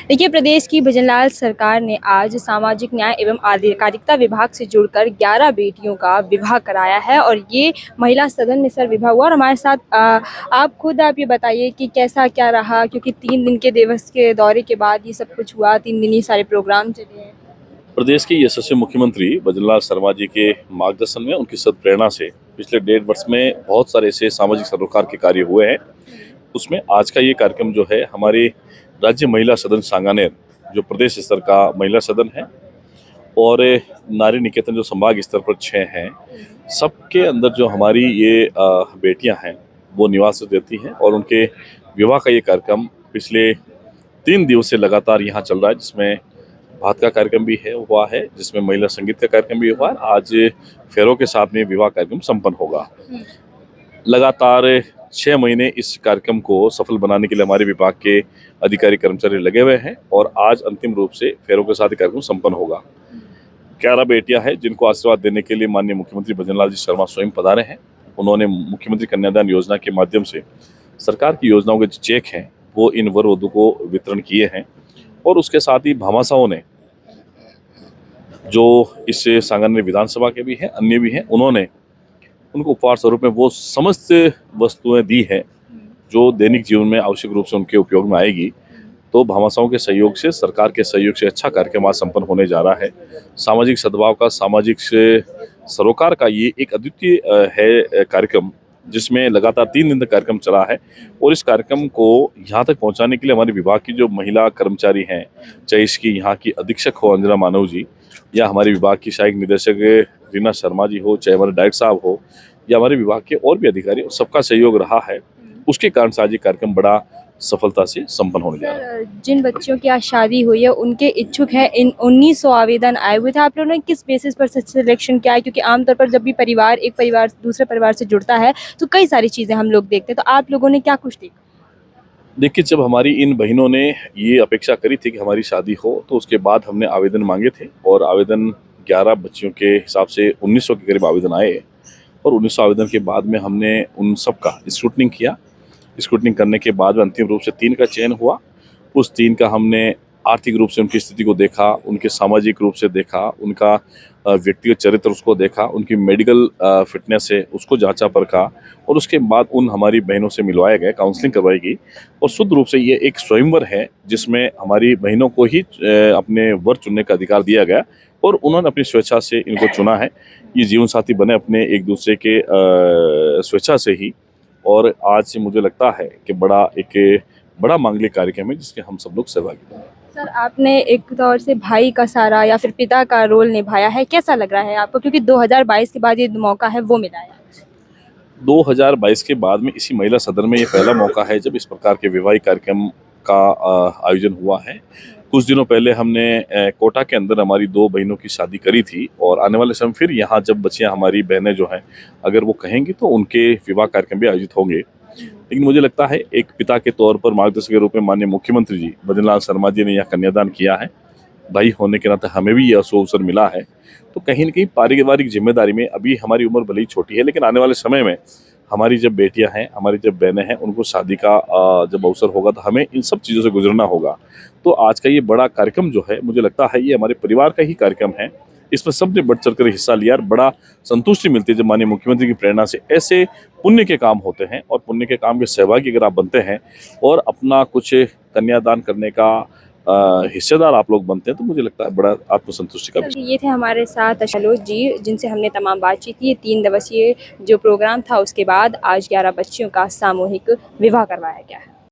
देखिए, प्रदेश की भजनलाल सरकार ने आज सामाजिक न्याय एवं आधिकारिकता विभाग से जुड़कर 11 बेटियों का विवाह कराया है और ये महिला सदन में सर विवाह हुआ। और हमारे साथ आप ये बताइए कि कैसा क्या रहा, क्योंकि 3 दिन के दिवस के दौरे के बाद ये सब कुछ हुआ, 3 दिन ये सारे प्रोग्राम चले हैं। प्रदेश के यशस्वी मुख्यमंत्री भजनलाल शर्मा जी के मार्गदर्शन में, उनकी सद्प्रेरणा से पिछले 1.5 वर्ष में बहुत सारे ऐसे सामाजिक सरोकार के कार्य हुए हैं। उसमें आज का ये कार्यक्रम जो है, हमारे राज्य महिला सदन सांगानेर, जो प्रदेश स्तर का महिला सदन है, और नारी निकेतन जो संभाग स्तर पर 6 हैं, सबके अंदर जो हमारी ये बेटियां हैं वो निवास देती हैं। और उनके विवाह का ये कार्यक्रम पिछले 3 दिवस से लगातार यहाँ चल रहा है, जिसमें भात का कार्यक्रम भी हुआ है, जिसमें महिला संगीत का कार्यक्रम भी हुआ है। आज फेरों के साथ में विवाह कार्यक्रम संपन्न होगा। लगातार 6 महीने इस कार्यक्रम को सफल बनाने के लिए हमारे विभाग के अधिकारी कर्मचारी लगे हुए हैं और आज अंतिम रूप से फेरों के साथ कार्यक्रम संपन्न होगा। 11 बेटियां हैं जिनको आशीर्वाद देने के लिए माननीय मुख्यमंत्री भजनलाल जी शर्मा स्वयं पधारे हैं। उन्होंने मुख्यमंत्री कन्यादान योजना के माध्यम से सरकार की योजनाओं के जो चेक हैं वो इन वर वधु को वितरण किए हैं। और उसके साथ ही भामाशाहों ने, जो इस सांगानेर विधानसभा के भी हैं, अन्य भी हैं, उन्होंने उनको उपहार स्वरूप में वो समस्त वस्तुएं दी हैं जो दैनिक जीवन में आवश्यक रूप से उनके उपयोग में आएगी। तो भामाशाहों के सहयोग से, सरकार के सहयोग से अच्छा कार्यक्रम आज संपन्न होने जा रहा है। सामाजिक सद्भाव का, सामाजिक सरोकार का ये एक अद्वितीय है कार्यक्रम, जिसमें लगातार 3 दिन तक कार्यक्रम चला है। और इस कार्यक्रम को यहाँ तक पहुँचाने के लिए हमारे विभाग की जो महिला कर्मचारी हैं, चाहे इसकी यहाँ की अधीक्षक हो अंजना मानव जी, या हमारे विभाग की सहायक निदेशक रीना शर्मा जी हो, चाहे हमारे डायरेक्टर साहब हो, या हमारे विभाग के और भी अधिकारी, सबका सहयोग रहा है। उसके कारण से आज ये कार्यक्रम बड़ा सफलता से संपन्न होने जा रहा है। जिन बच्चियों की आज शादी हुई है उनके इच्छुक हैं, इन 1900 आवेदन आए हुए थे। आप लोगों ने किस बेसिस पर सिलेक्शन किया है? क्योंकि आमतौर पर जब भी एक परिवार दूसरे परिवार से जुड़ता है तो कई सारी चीज़ें हम लोग देखते हैं, तो आप लोगों ने क्या कुछ देखा? देखिए, जब हमारी इन बहनों ने ये अपेक्षा करी थी कि हमारी शादी हो, तो उसके बाद हमने आवेदन मांगे थे और आवेदन 11 बच्चियों के हिसाब से 1900 के करीब आवेदन आए। और 1900 आवेदन के बाद में हमने उन सब का स्क्रूटनिंग किया। स्क्रूटनिंग करने के बाद में अंतिम रूप से 3 का चयन हुआ। उस 3 का हमने आर्थिक रूप से उनकी स्थिति को देखा, उनके सामाजिक रूप से देखा, उनका व्यक्तिगत चरित्र उसको देखा, उनकी मेडिकल फिटनेस है उसको जांचा परखा, और उसके बाद उन हमारी बहनों से मिलवाया गया, काउंसलिंग करवाई गई। और शुद्ध रूप से ये एक स्वयंवर है जिसमें हमारी बहनों को ही अपने वर चुनने का अधिकार दिया गया और उन्होंने अपनी स्वेच्छा से इनको चुना है। ये जीवन साथी बने अपने एक दूसरे के स्वेच्छा से ही। और आज से मुझे लगता है कि बड़ा मांगलिक कार्यक्रम है जिसके हम सब लोग सहभागी हैं। सर, आपने एक तौर से भाई का सारा या फिर पिता का रोल निभाया है, कैसा लग रहा है आपको? क्योंकि 2022 के बाद ये मौका है वो मिला है। 2022 के बाद में इसी महिला सदन में ये पहला मौका है जब इस प्रकार के वैवाहिक कार्यक्रम का आयोजन हुआ है। कुछ दिनों पहले हमने कोटा के अंदर हमारी 2 बहनों की शादी करी थी और आने वाले समय फिर यहाँ जब बच्चियाँ हमारी बहनें जो हैं, अगर वो कहेंगी तो उनके विवाह कार्यक्रम भी आयोजित होंगे। लेकिन मुझे लगता है एक पिता के तौर पर मार्गदर्शक के रूप में माननीय मुख्यमंत्री जी भजनलाल शर्मा जी ने यहाँ कन्यादान किया है। भाई होने के नाते हमें भी यह अवसर मिला है। तो कहीं न कहीं पारिवारिक जिम्मेदारी में अभी हमारी उम्र भले ही छोटी है, लेकिन आने वाले समय में हमारी जब बेटियां हैं, हमारी जब बहनें हैं, उनको शादी का जब अवसर होगा तो हमें इन सब चीज़ों से गुजरना होगा। तो आज का ये बड़ा कार्यक्रम जो है, मुझे लगता है ये हमारे परिवार का ही कार्यक्रम है। इसमें सबने बढ़ चढ़ कर हिस्सा लिया और बड़ा संतुष्टि मिलती है जब माननीय मुख्यमंत्री की प्रेरणा से ऐसे पुण्य के काम होते हैं। और पुण्य के काम के सहभागी अगर आप बनते हैं और अपना कुछ कन्यादान करने का हिस्सेदार आप लोग बनते हैं, तो मुझे लगता है बड़ा आत्मसंतुष्टि का विषय। ये थे हमारे साथ अशलोक जी, जिनसे हमने तमाम बातचीत की। 3 दिवसीय जो प्रोग्राम था उसके बाद आज 11 बच्चियों का सामूहिक विवाह करवाया गया है।